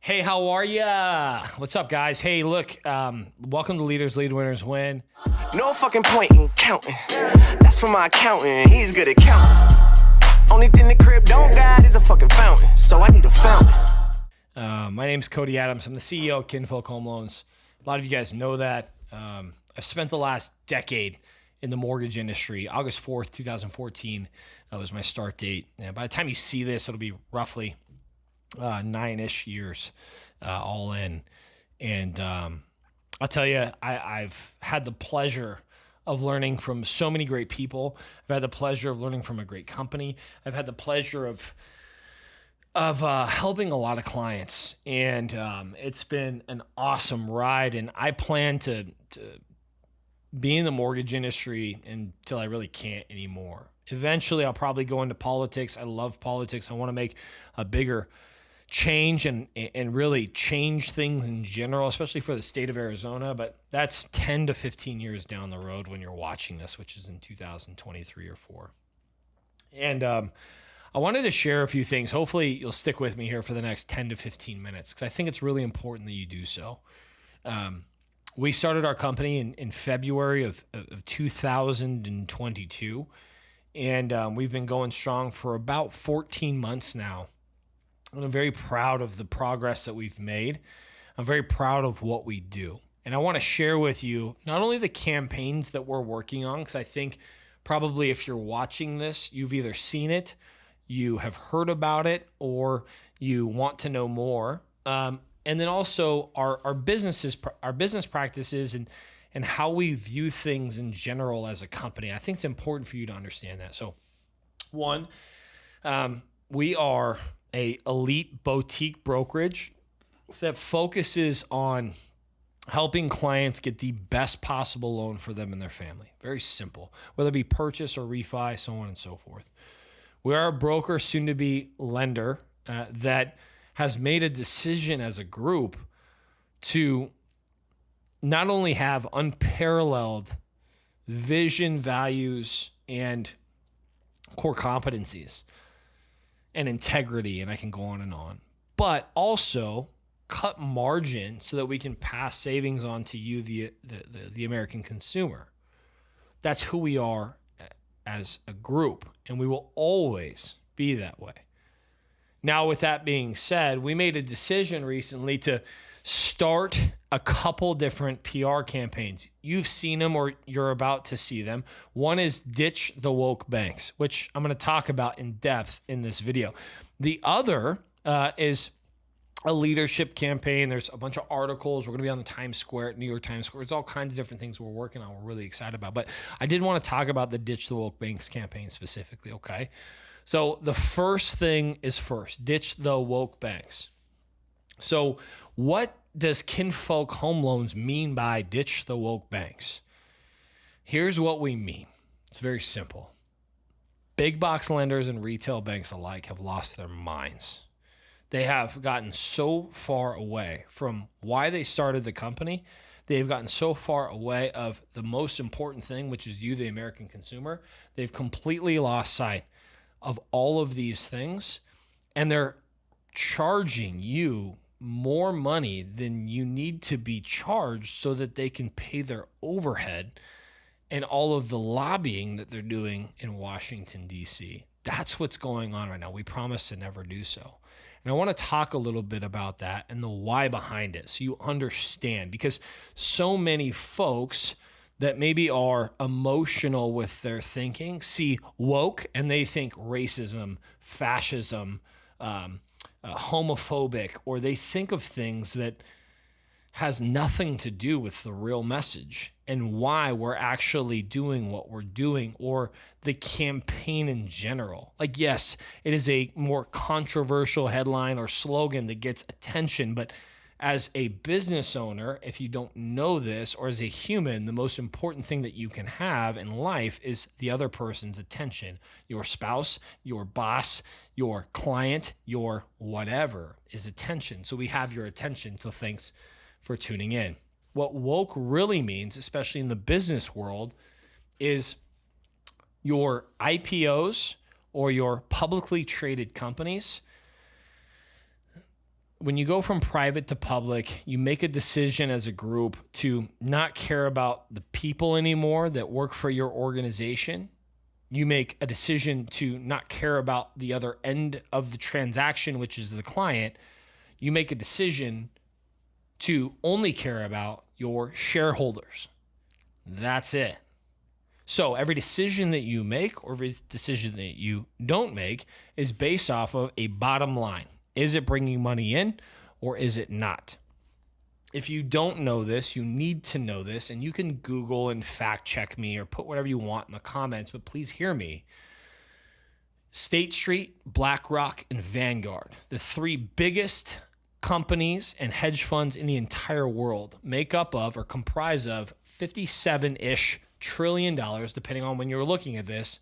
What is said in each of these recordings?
Hey, how are ya? What's up, guys? Hey, look, welcome to Leaders Lead, Winners Win. No fucking point in counting. That's for my accountant. He's good at counting. Only thing the crib don't got is a fucking fountain. So I need a fountain. My name's Cody Adams. I'm the CEO of Kinfolk Home Loans. A lot of you guys know that. I've spent the last decade in the mortgage industry. August 4th, 2014 was my start date. And by the time you see this, it'll be roughly 9-ish years all in. And I'll tell you, I've had the pleasure of learning from so many great people. I've had the pleasure of learning from a great company. I've had the pleasure of helping a lot of clients. And it's been an awesome ride. And I plan to be in the mortgage industry until I really can't anymore. Eventually, I'll probably go into politics. I love politics. I want to make a bigger change and really change things in general, especially for the state of Arizona. But that's 10 to 15 years down the road when you're watching this, which is in 2023 or 4. And I wanted to share a few things. Hopefully you'll stick with me here for the next 10 to 15 minutes because I think it's really important that you do so. We started our company in February of 2022, and we've been going strong for about 14 months now. And I'm very proud of the progress that we've made. I'm very proud of what we do. And I want to share with you not only the campaigns that we're working on, because I think probably if you're watching this, you've either seen it, you have heard about it, or you want to know more. And then also our business practices and how we view things in general as a company. I think it's important for you to understand that. So one, we are a elite boutique brokerage that focuses on helping clients get the best possible loan for them and their family. Very simple, whether it be purchase or refi, so on and so forth. We are a broker, soon to be lender, that has made a decision as a group to not only have unparalleled vision, values, and core competencies and integrity, and I can go on, but also cut margin so that we can pass savings on to you, the American consumer. That's who we are as a group, and we will always be that way. Now, with that being said, we made a decision recently to start a couple different PR campaigns. You've seen them or you're about to see them. One is Ditch the Woke Banks, which I'm going to talk about in depth in this video. The other is a leadership campaign. There's a bunch of articles. We're going to be on the Times Square, New York Times Square. It's all kinds of different things we're working on. We're really excited about. But I did want to talk about the Ditch the Woke Banks campaign specifically, okay? So the first thing is first, ditch the woke banks. So what does Kinfolk Home Loans mean by ditch the woke banks? Here's what we mean. It's very simple. Big box lenders and retail banks alike have lost their minds. They have gotten so far away from why they started the company. They've gotten so far away of the most important thing, which is you, the American consumer. They've completely lost sight of all of these things, and they're charging you more money than you need to be charged so that they can pay their overhead and all of the lobbying that they're doing in Washington, D.C. That's what's going on right now. We promise to never do so. And I want to talk a little bit about that and the why behind it so you understand, because so many folks that maybe are emotional with their thinking see woke and they think racism, fascism, homophobic, or they think of things that has nothing to do with the real message and why we're actually doing what we're doing, or the campaign in general. Like, yes, it is a more controversial headline or slogan that gets attention, but as a business owner, if you don't know this, or as a human, the most important thing that you can have in life is the other person's attention. Your spouse, your boss, your client, your whatever is attention. So we have your attention. So thanks for tuning in. What woke really means, especially in the business world, is your IPOs or your publicly traded companies when you go from private to public, you make a decision as a group to not care about the people anymore that work for your organization. You make a decision to not care about the other end of the transaction, which is the client. You make a decision to only care about your shareholders. That's it. So every decision that you make or every decision that you don't make is based off of a bottom line. Is it bringing money in or is it not? If you don't know this, you need to know this, and you can Google and fact check me or put whatever you want in the comments, but please hear me. State Street, BlackRock, and Vanguard, the three biggest companies and hedge funds in the entire world, make up of or comprise of $57-ish trillion, depending on when you're looking at this,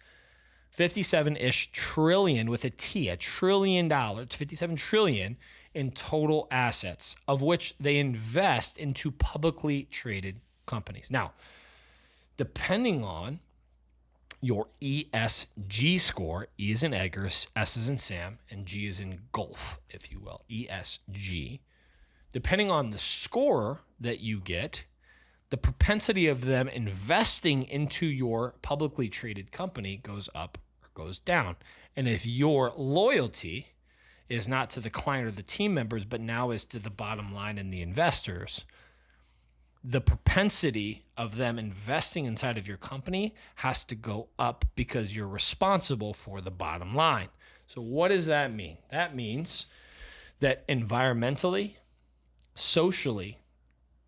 57-ish trillion with a T, $1 trillion, 57 trillion in total assets, of which they invest into publicly traded companies. Now, depending on your ESG score, E is in Edgar, S is in Sam, and G is in golf, if you will, ESG. Depending on the score that you get, the propensity of them investing into your publicly traded company goes up or goes down. And if your loyalty is not to the client or the team members, but now is to the bottom line and the investors, the propensity of them investing inside of your company has to go up because you're responsible for the bottom line. So what does that mean? That means that environmentally, socially,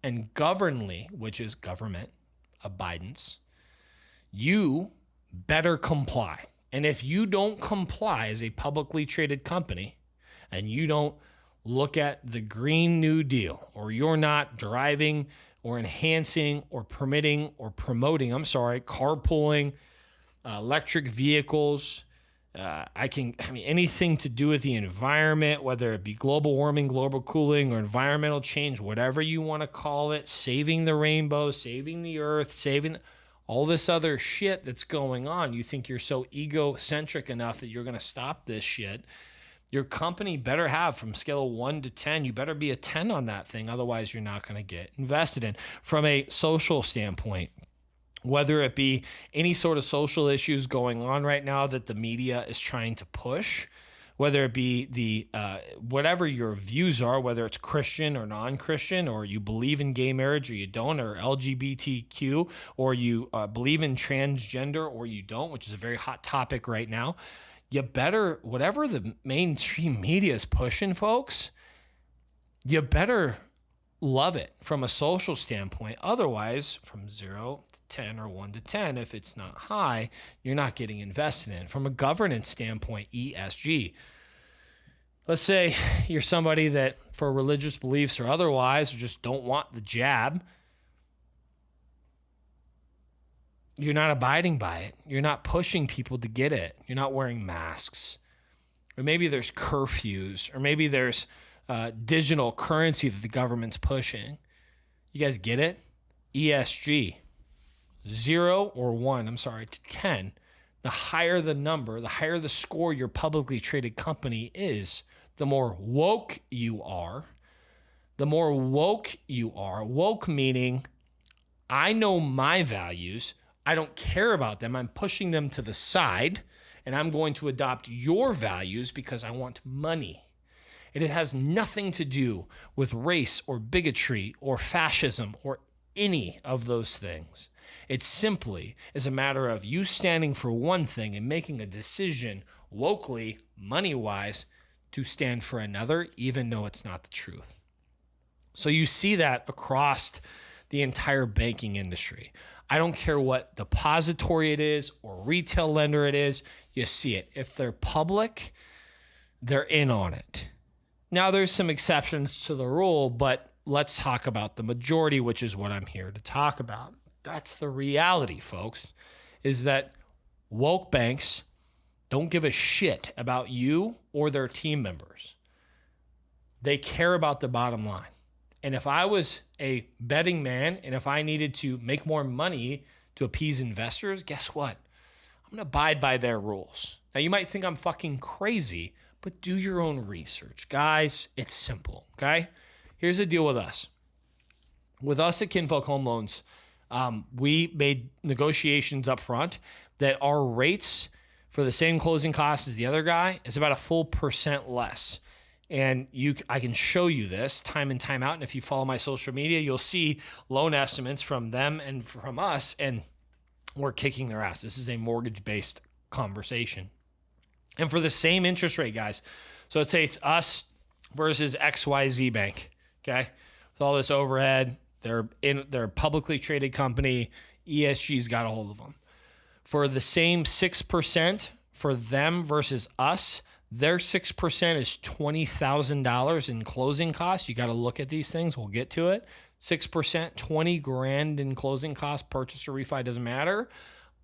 and governly, which is government abidance, you better comply. And if you don't comply as a publicly traded company and you don't look at the Green New Deal, or you're not driving or enhancing or permitting or promoting, carpooling, electric vehicles, anything to do with the environment, whether it be global warming, global cooling, or environmental change, whatever you want to call it, saving the rainbow, saving the earth, saving all this other shit that's going on. You think you're so egocentric enough that you're going to stop this shit. Your company better have, from scale of 1 to 10, you better be a 10 on that thing. Otherwise, you're not going to get invested in. From a social standpoint, whether it be any sort of social issues going on right now that the media is trying to push, whether it be the whatever your views are, whether it's Christian or non-Christian, or you believe in gay marriage or you don't, or LGBTQ, or you believe in transgender or you don't, which is a very hot topic right now, you better, whatever the mainstream media is pushing, folks, you better love it from a social standpoint. Otherwise, from 0 to 10 or 1 to 10, if it's not high, you're not getting invested in. From a governance standpoint, ESG. Let's say you're somebody that, for religious beliefs or otherwise, just don't want the jab. You're not abiding by it. You're not pushing people to get it. You're not wearing masks. Or maybe there's curfews, or maybe there's digital currency that the government's pushing. You guys get it? ESG, 0 or 1, to 10. The higher the number, the higher the score your publicly traded company is, the more woke you are. The more woke you are. Woke meaning, I know my values. I don't care about them. I'm pushing them to the side, and I'm going to adopt your values because I want money. It has nothing to do with race or bigotry or fascism or any of those things. It simply is a matter of you standing for one thing and making a decision wokely, money-wise, to stand for another, even though it's not the truth. So you see that across the entire banking industry. I don't care what depository it is or retail lender it is, you see it. If they're public, they're in on it. Now, there's some exceptions to the rule, but let's talk about the majority, which is what I'm here to talk about. That's the reality, folks, is that woke banks don't give a shit about you or their team members. They care about the bottom line. And if I was a betting man and if I needed to make more money to appease investors, guess what? I'm going to abide by their rules. Now, you might think I'm fucking crazy, but do your own research. Guys, it's simple, okay? Here's the deal with us. With us at Kinfolk Home Loans, we made negotiations up front that our rates for the same closing costs as the other guy is about a full % less. And I can show you this time and time out. And if you follow my social media, you'll see loan estimates from them and from us, and we're kicking their ass. This is a mortgage-based conversation. And for the same interest rate, guys, so let's say it's us versus XYZ Bank, okay? With all this overhead, they're a publicly traded company. ESG's got a hold of them. For the same 6% for them versus us, their 6% is $20,000 in closing costs. You got to look at these things. We'll get to it. 6%, 20 grand in closing costs, purchase or refi, doesn't matter.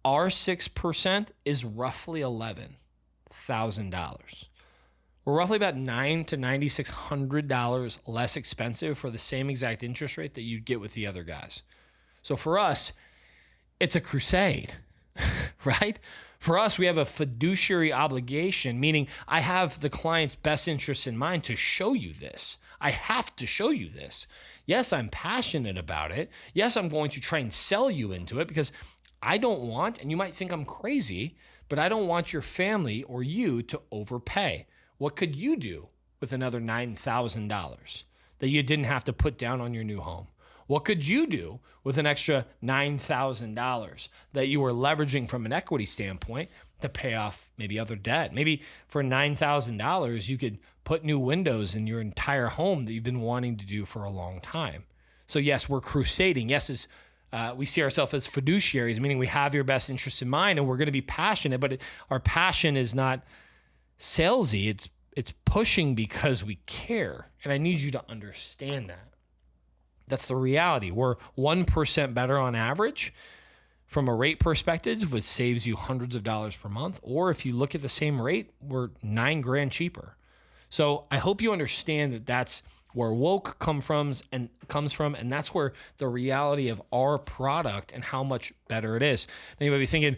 Our 6% is roughly $11,000. We're roughly about $900 to $9,600 less expensive for the same exact interest rate that you'd get with the other guys. So for us, it's a crusade, right? For us, we have a fiduciary obligation, meaning I have the client's best interests in mind to show you this. I have to show you this. Yes, I'm passionate about it. Yes, I'm going to try and sell you into it because I don't want, and you might think I'm crazy, but I don't want your family or you to overpay. What could you do with another $9,000 that you didn't have to put down on your new home? What could you do with an extra $9,000 that you were leveraging from an equity standpoint to pay off maybe other debt? Maybe for $9,000, you could put new windows in your entire home that you've been wanting to do for a long time. So yes, we're crusading. Yes, we see ourselves as fiduciaries, meaning we have your best interests in mind and we're going to be passionate, but our passion is not salesy. It's pushing because we care. And I need you to understand that. That's the reality. We're 1% better on average from a rate perspective, which saves you hundreds of dollars per month. Or if you look at the same rate, we're $9 grand cheaper. So I hope you understand that that's where woke comes from, and that's where the reality of our product and how much better it is. Now you might be thinking,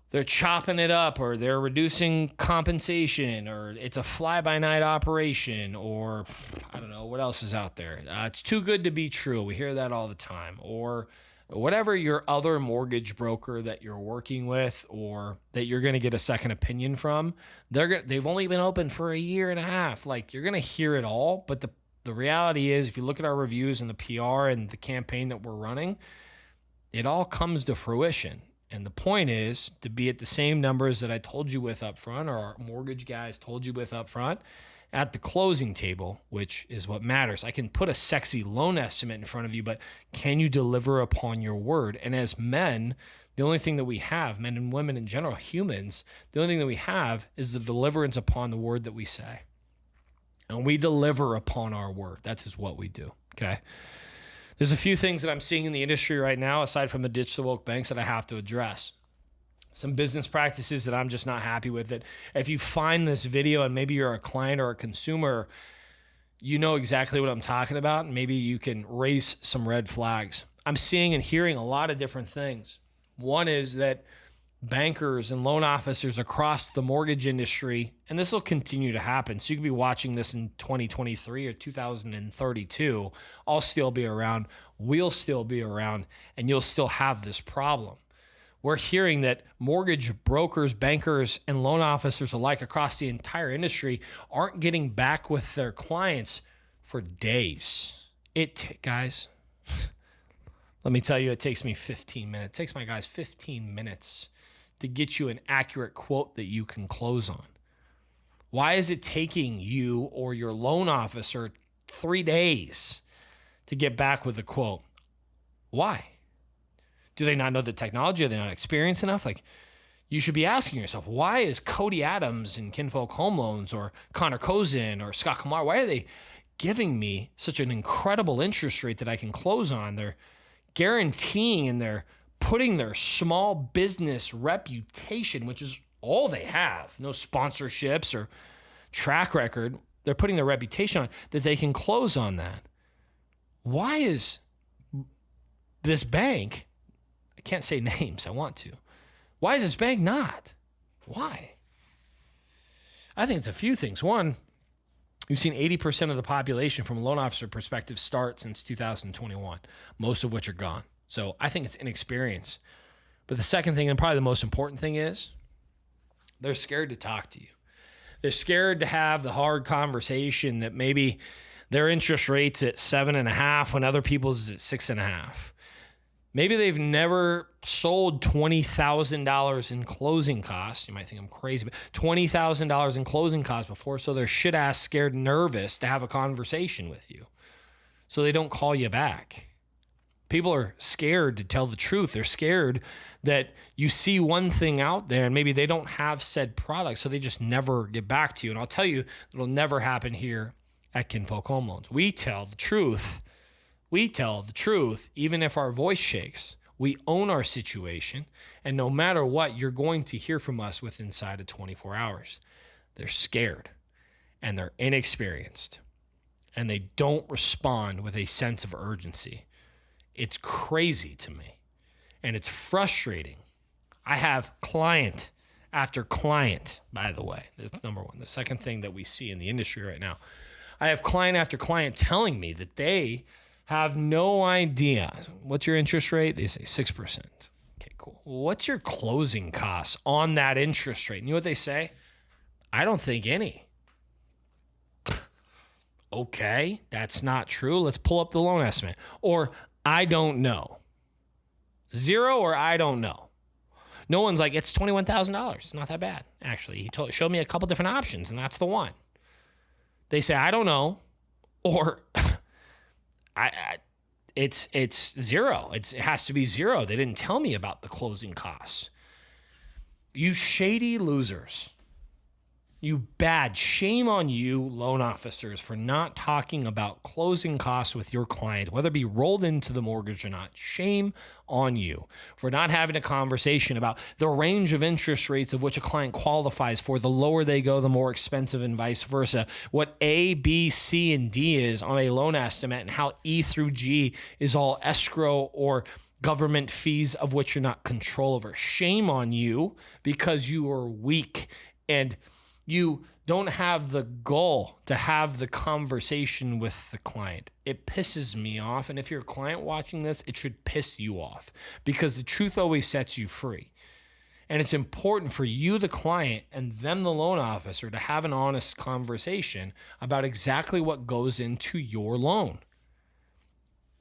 they're chopping it up, or they're reducing compensation, or it's a fly-by-night operation, or I don't know, what else is out there? It's too good to be true. We hear that all the time. Or whatever your other mortgage broker that you're working with or that you're going to get a second opinion from, they've only been open for a year and a half. Like, you're going to hear it all, but the reality is, if you look at our reviews and the PR and the campaign that we're running, it all comes to fruition. And the point is to be at the same numbers that I told you with up front, or our mortgage guys told you with up front, at the closing table, which is what matters. I can put a sexy loan estimate in front of you, but can you deliver upon your word? And as men, the only thing that we have, men and women in general, humans, the only thing that we have is the deliverance upon the word that we say. And we deliver upon our word. That's just what we do, okay? There's a few things that I'm seeing in the industry right now, aside from the ditch the woke banks, that I have to address. Some business practices that I'm just not happy with. That if you find this video and maybe you're a client or a consumer, you know exactly what I'm talking about, and maybe you can raise some red flags. I'm seeing and hearing a lot of different things. One is that bankers and loan officers across the mortgage industry, and this will continue to happen. So you could be watching this in 2023 or 2032. I'll still be around. We'll still be around, and you'll still have this problem. We're hearing that mortgage brokers, bankers, and loan officers alike across the entire industry aren't getting back with their clients for days. Guys, let me tell you, it takes me 15 minutes. It takes my guys 15 minutes to get you an accurate quote that you can close on. Why is it taking you or your loan officer 3 days to get back with a quote? Why? Do they not know the technology? Are they not experienced enough? Like, you should be asking yourself, why is Cody Adams in Kinfolk Home Loans, or Connor Kozin or Scott Kumar, why are they giving me such an incredible interest rate that I can close on? They're guaranteeing, and they're putting their small business reputation, which is all they have, no sponsorships or track record, they're putting their reputation on that they can close on that. Why is this bank, I can't say names, I want to. Why is this bank not? Why? I think it's a few things. One, you've seen 80% of the population from a loan officer perspective start since 2021, most of which are gone. So I think it's inexperience. But the second thing, and probably the most important thing, is they're scared to talk to you. They're scared to have the hard conversation that maybe their interest rate's at 7.5 when other people's is at 6.5. Maybe they've never sold $20,000 in closing costs. You might think I'm crazy, but $20,000 in closing costs before, so they're shit-ass scared, nervous to have a conversation with you. So they don't call you back. People are scared to tell the truth. They're scared that you see one thing out there and maybe they don't have said product, so they just never get back to you. And I'll tell you, it'll never happen here at Kinfolk Home Loans. We tell the truth. We tell the truth, even if our voice shakes. We own our situation, and no matter what, you're going to hear from us within inside of 24 hours. They're scared, and they're inexperienced, and they don't respond with a sense of urgency. It's crazy to me, and it's frustrating. I have client after client, by the way. That's number one. The second thing that we see in the industry right now, I have client after client telling me that they have no idea. What's your interest rate? They say 6%. Okay, cool. What's your closing costs on that interest rate? And you know what they say? I don't think any. Okay, that's not true. Let's pull up the loan estimate. Or I don't know. 0 or I don't know. No one's like, it's $21,000. It's not that bad. Actually, he showed me a couple different options, and that's the one. They say, I don't know, or it's 0. It has to be 0. They didn't tell me about the closing costs. You shady losers. You bad. Shame on you, loan officers, for not talking about closing costs with your client, whether it be rolled into the mortgage or not. Shame on you for not having a conversation about the range of interest rates of which a client qualifies for. The lower they go, the more expensive, and vice versa. What A, B, C, and D is on a loan estimate, and how E through G is all escrow or government fees of which you're not control over. Shame on you because you are weak and you don't have the goal to have the conversation with the client. It pisses me off. And if you're a client watching this, it should piss you off because the truth always sets you free. And it's important for you, the client, and them, the loan officer, to have an honest conversation about exactly what goes into your loan.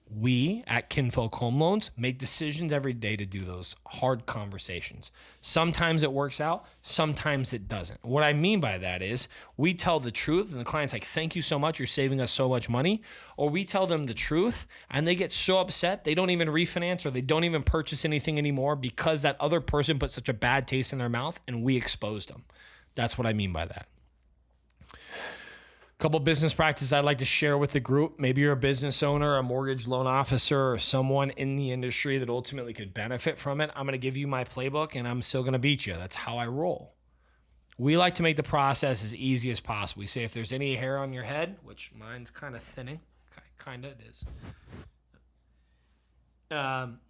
We at Kinfolk Home Loans make decisions every day to do those hard conversations. Sometimes it works out, sometimes it doesn't. What I mean by that is we tell the truth and the client's like, thank you so much, you're saving us so much money. Or we tell them the truth and they get so upset they don't even refinance or they don't even purchase anything anymore because that other person put such a bad taste in their mouth and we exposed them. That's what I mean by that. Couple business practices I'd like to share with the group. Maybe you're a business owner, a mortgage loan officer, or someone in the industry that ultimately could benefit from it. I'm going to give you my playbook and I'm still going to beat you. That's how I roll. We like to make the process as easy as possible. We say if there's any hair on your head, which mine's kind of thinning, kind of it is.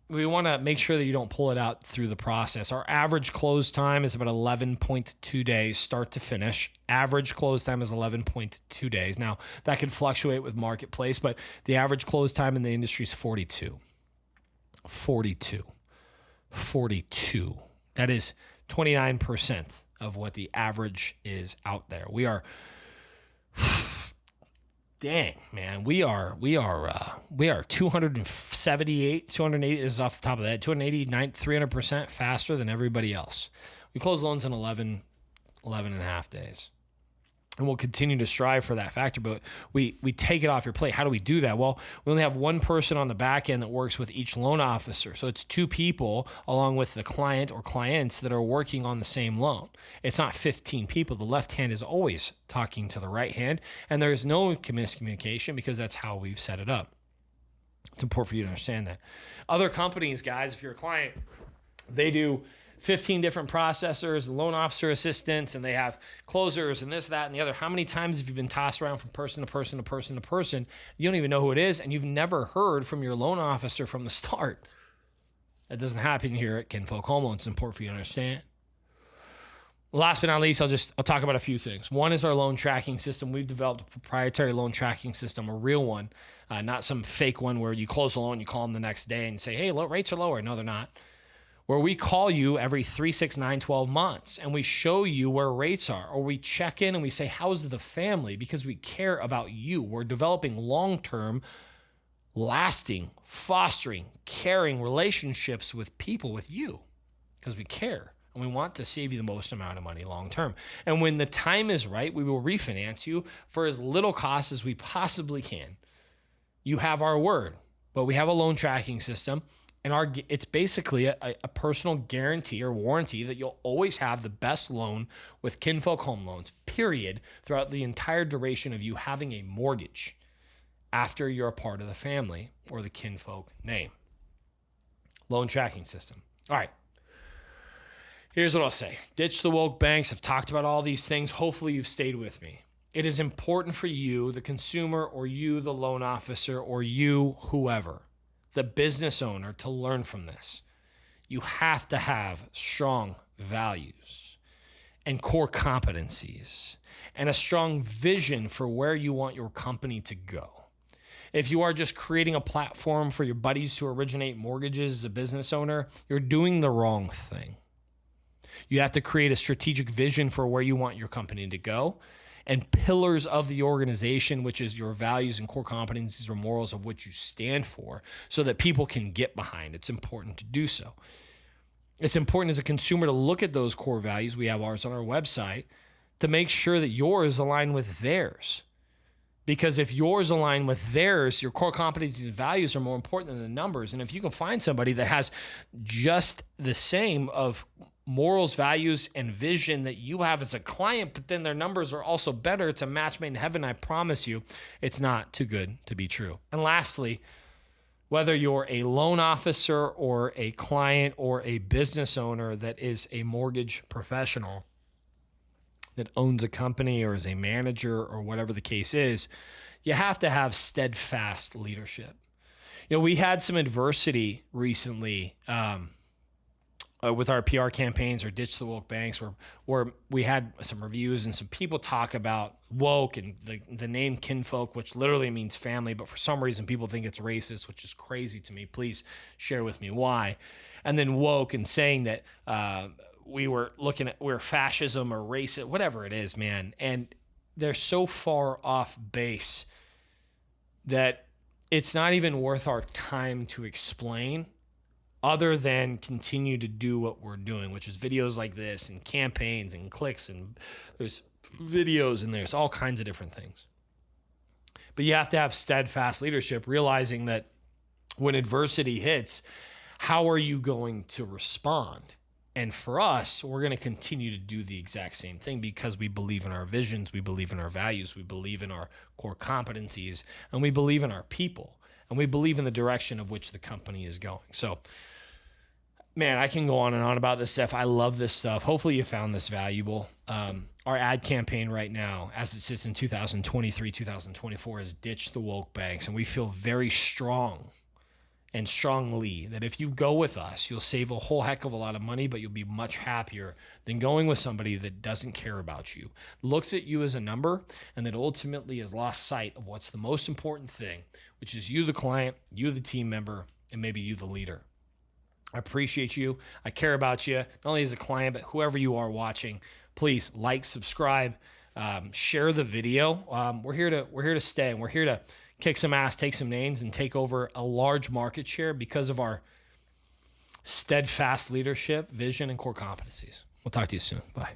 We want to make sure that you don't pull it out through the process. Our average close time is about 11.2 days start to finish. Average close time is 11.2 days. Now, that can fluctuate with marketplace, but the average close time in the industry is 42. 42. That is 29% of what the average is out there. We are... Dang, man, we are 278, 280 is off the top of that, 289, 300% faster than everybody else. We close loans in 11 and a half days. And we'll continue to strive for that factor, but we take it off your plate. How do we do that? Well, we only have one person on the back end that works with each loan officer. So it's 2 people along with the client or clients that are working on the same loan. It's not 15 people. The left hand is always talking to the right hand, and there is no miscommunication because that's how we've set it up. It's important for you to understand that. Other companies, guys, if you're a client, they do 15 different processors, loan officer assistants, and they have closers and this, that, and the other. How many times have you been tossed around from person to person to person to person? You don't even know who it is, and you've never heard from your loan officer from the start. That doesn't happen here at Kinfolk Home Loans. It's important for you to understand. Last but not least, I'll talk about a few things. One is our loan tracking system. We've developed a proprietary loan tracking system, a real one, not some fake one where you close a loan, you call them the next day and say, hey, rates are lower. No, they're not. Where we call you every 3, 6, 9, 12 months and we show you where rates are, or we check in and we say, how's the family? Because we care about you. We're developing long-term, lasting, fostering, caring relationships with people, with you, because we care. And we want to save you the most amount of money long term. And when the time is right, we will refinance you for as little cost as we possibly can. You have our word, but we have a loan tracking system, and it's basically a personal guarantee or warranty that you'll always have the best loan with Kinfolk Home Loans, period, throughout the entire duration of you having a mortgage after you're a part of the family or the Kinfolk name. Loan tracking system. All right. Here's what I'll say. Ditch the woke banks. I've talked about all these things. Hopefully you've stayed with me. It is important for you, the consumer, or you, the loan officer, or you, whoever, the business owner, to learn from this. You have to have strong values and core competencies and a strong vision for where you want your company to go. If you are just creating a platform for your buddies to originate mortgages as a business owner, you're doing the wrong thing. You have to create a strategic vision for where you want your company to go and pillars of the organization, which is your values and core competencies or morals of what you stand for, so that people can get behind. It's important to do so. It's important as a consumer to look at those core values. We have ours on our website to make sure that yours align with theirs. Because if yours align with theirs, your core competencies and values are more important than the numbers. And if you can find somebody that has just the same of morals, values, and vision that you have as a client, but then their numbers are also better, it's a match made in heaven. I promise you, it's not too good to be true. And lastly, whether you're a loan officer or a client or a business owner that is a mortgage professional that owns a company or is a manager or whatever the case is, you have to have steadfast leadership. You know, we had some adversity recently with our PR campaigns or Ditch the Woke Banks, where we had some reviews and some people talk about woke and the name Kinfolk, which literally means family, but for some reason people think it's racist, which is crazy to me. Please share with me why. And then woke and saying that we're fascism or racist, whatever it is, man. And they're so far off base that it's not even worth our time to explain, other than continue to do what we're doing, which is videos like this and campaigns and clicks, and there's videos and there's all kinds of different things. But you have to have steadfast leadership, realizing that when adversity hits, how are you going to respond? And for us, we're going to continue to do the exact same thing because we believe in our visions, we believe in our values, we believe in our core competencies, and we believe in our people, and we believe in the direction of which the company is going. So, man, I can go on and on about this stuff. I love this stuff. Hopefully you found this valuable. Our ad campaign right now, as it sits in 2023, 2024, is Ditch the Woke Banks. And we feel very strong and strongly that if you go with us, you'll save a whole heck of a lot of money, but you'll be much happier than going with somebody that doesn't care about you, looks at you as a number, and that ultimately has lost sight of what's the most important thing, which is you, the client, you, the team member, and maybe you, the leader. I appreciate you. I care about you, not only as a client, but whoever you are watching. Please like, subscribe, share the video. We're here to stay, and we're here to kick some ass, take some names, and take over a large market share because of our steadfast leadership, vision, and core competencies. We'll talk to you soon. Bye.